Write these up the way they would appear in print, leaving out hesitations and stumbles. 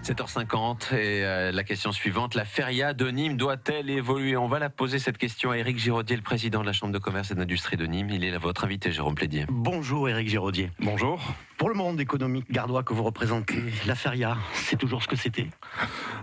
7h50 et la question suivante, la feria de Nîmes doit-elle évoluer? On va la poser cette question à Éric Giraudier, le président de la Chambre de commerce et d'industrie de Nîmes. Il est là, votre invité, Jérôme Plédier. Bonjour Éric Giraudier. Bonjour. Pour le monde économique gardois que vous représentez, la feria, c'est toujours ce que c'était?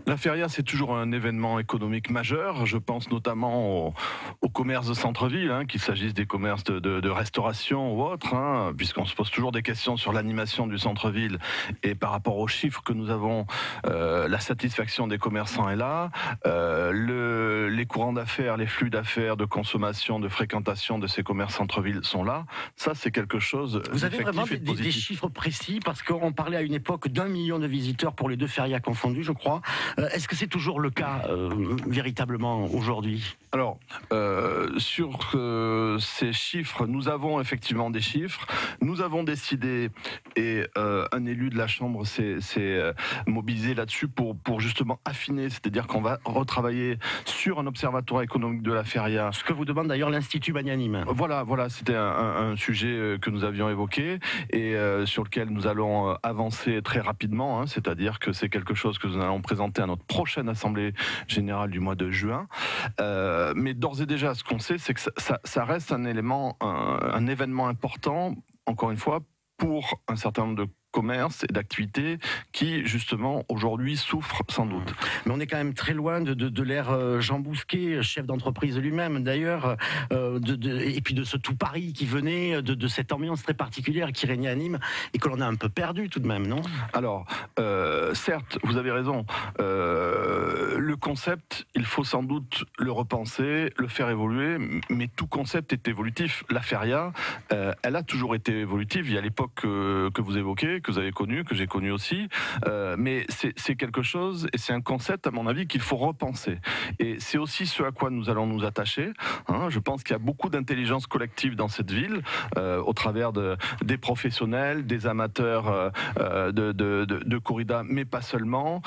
La feria, c'est toujours un événement économique majeur. Je pense notamment au commerce de centre-ville, qu'il s'agisse des commerces de restauration ou autres, puisqu'on se pose toujours des questions sur l'animation du centre-ville. Et par rapport aux chiffres que nous avons, la satisfaction des commerçants est là. Les courants d'affaires, les flux d'affaires, de consommation, de fréquentation de ces commerces centre-ville sont là. Ça, c'est quelque chose. Vous avez vraiment des chiffres précis, parce qu'on parlait à une époque d'1 million de visiteurs pour les deux férias confondus, je crois. Est-ce que c'est toujours le cas véritablement aujourd'hui? Alors, sur ces chiffres, nous avons effectivement des chiffres. Nous avons décidé, et un élu de la Chambre s'est mobilisé là-dessus pour justement affiner, c'est-à-dire qu'on va retravailler sur un observatoire économique de la feria. Ce que vous demande d'ailleurs l'Institut Magnanime. Voilà, c'était un sujet que nous avions évoqué et sur lequel nous allons avancer très rapidement, c'est-à-dire que c'est quelque chose que nous allons présenter à notre prochaine Assemblée Générale du mois de juin. Mais d'ores et déjà, ce qu'on sait, c'est que ça reste un événement important, encore une fois, pour un certain nombre de commerces et d'activités qui, justement, aujourd'hui souffrent sans doute. Mais on est quand même très loin de l'ère Jean Bousquet, chef d'entreprise lui-même d'ailleurs, et puis de ce tout Paris qui venait, de cette ambiance très particulière qui régnait à Nîmes et que l'on a un peu perdu tout de même, non? Alors, certes, vous avez raison, le concept, il faut sans doute le repenser, le faire évoluer, mais tout concept est évolutif. La feria, elle a toujours été évolutive. Il y a l'époque que vous évoquez, que vous avez connu, que j'ai connu aussi, mais c'est quelque chose, et c'est un concept, à mon avis, qu'il faut repenser. Et c'est aussi ce à quoi nous allons nous attacher. Je pense qu'il y a beaucoup d'intelligence collective dans cette ville, au travers des professionnels, des amateurs de corrida, mais pas seulement,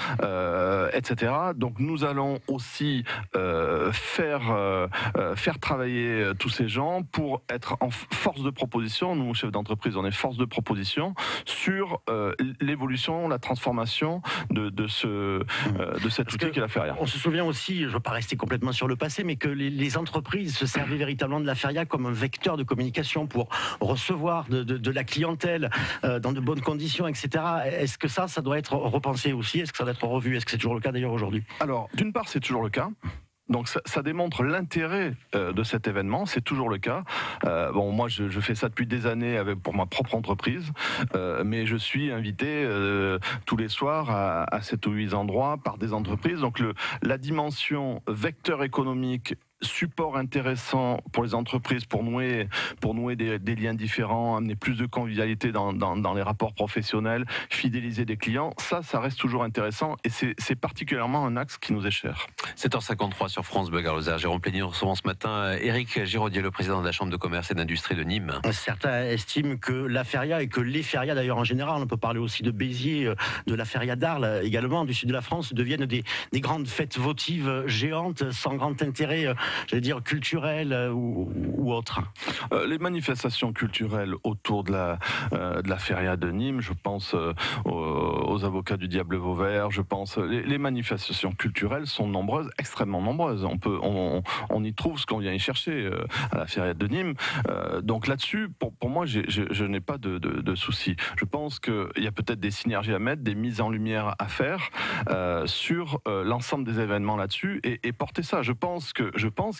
etc. Donc nous allons aussi faire travailler tous ces gens pour être en force de proposition. Nous, chefs d'entreprise, on est force de proposition sur l'évolution, la transformation de cet outil qu'est la feria. On se souvient aussi, je ne veux pas rester complètement sur le passé, mais que les entreprises se servaient véritablement de la feria comme un vecteur de communication pour recevoir de la clientèle dans de bonnes conditions, etc. Est-ce que ça doit être repensé aussi? Est-ce que ça doit être revu? Est-ce que c'est toujours le cas d'ailleurs aujourd'hui? Alors, d'une part, c'est toujours le cas. Donc ça démontre l'intérêt de cet événement, c'est toujours le cas. Moi je fais ça depuis des années pour ma propre entreprise, mais je suis invité tous les soirs à 7 ou 8 endroits par des entreprises. Donc la dimension vecteur économique, support intéressant pour les entreprises pour nouer des liens différents, amener plus de convivialité dans les rapports professionnels, fidéliser des clients, ça reste toujours intéressant et c'est particulièrement un axe qui nous est cher. 7h53 sur France Bleu Gare-Lozère. Jérôme Plédier, nous recevons ce matin Éric Giraudier, le président de la Chambre de commerce et d'industrie de Nîmes. Certains estiment que la feria et que les ferias d'ailleurs en général, on peut parler aussi de Béziers, de la feria d'Arles également, du sud de la France, deviennent des grandes fêtes votives géantes sans grand intérêt, j'allais dire culturel ou autre. Les manifestations culturelles autour de la feria de Nîmes, je pense aux avocats du Diable Vauvert, je pense les manifestations culturelles sont nombreuses, extrêmement nombreuses. On y trouve ce qu'on vient y chercher à la feria de Nîmes. Donc là-dessus, pour moi, je n'ai pas de soucis. Je pense qu'il y a peut-être des synergies à mettre, des mises en lumière à faire sur l'ensemble des événements là-dessus et porter ça. Je pense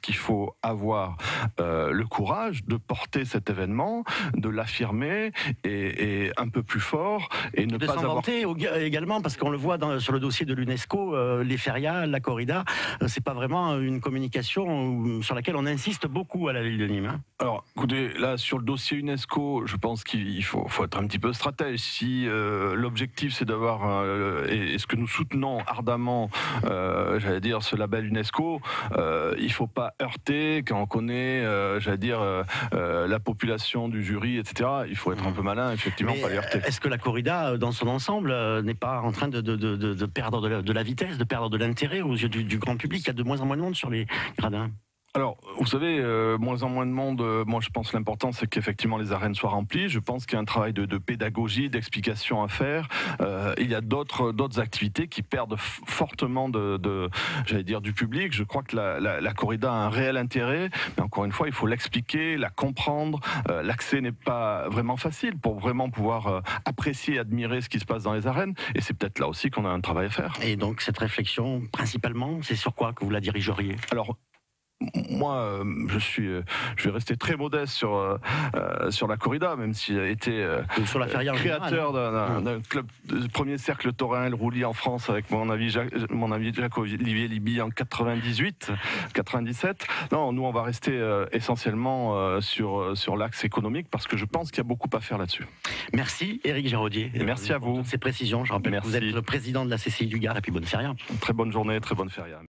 qu'il faut avoir le courage de porter cet événement, de l'affirmer et un peu plus fort et ne de pas s'en avoir... vanter également, parce qu'on le voit sur le dossier de l'UNESCO, les ferias, la corrida, c'est pas vraiment une communication sur laquelle on insiste beaucoup à la ville de Nîmes. Alors, écoutez, là, sur le dossier UNESCO, je pense qu'il faut être un petit peu stratège. Si l'objectif, c'est d'avoir, et ce que nous soutenons ardemment, j'allais dire, ce label UNESCO, il ne faut pas heurter quand on connaît, la population du jury, etc. Il faut être un peu malin, effectivement, pas les heurter. Est-ce que la corrida, dans son ensemble, n'est pas en train de perdre de la vitesse, de perdre de l'intérêt aux yeux du grand public? Il y a de moins en moins de monde sur les gradins. Alors, vous savez, moins en moins de monde, moi je pense que l'important c'est qu'effectivement les arènes soient remplies. Je pense qu'il y a un travail de pédagogie, d'explication à faire. Il y a d'autres activités qui perdent fortement j'allais dire, du public. Je crois que la corrida a un réel intérêt, mais encore une fois, il faut l'expliquer, la comprendre. L'accès n'est pas vraiment facile pour vraiment pouvoir apprécier et admirer ce qui se passe dans les arènes. Et c'est peut-être là aussi qu'on a un travail à faire. Et donc cette réflexion, principalement, c'est sur quoi que vous la dirigeriez? Alors, moi, je vais rester très modeste sur la corrida, même si j'ai été Sur la feria en créateur général. d'un club, du premier cercle taurin, le Roulis en France, avec mon ami Jacques-Olivier Liby en 97. Non, nous, on va rester essentiellement sur l'axe économique, parce que je pense qu'il y a beaucoup à faire là-dessus. Merci Éric Giraudier. Merci à vous. Pour toutes ces précisions. Je rappelle que vous êtes le président de la CCI du Gard, et puis bonne feria. Très bonne journée, très bonne feria.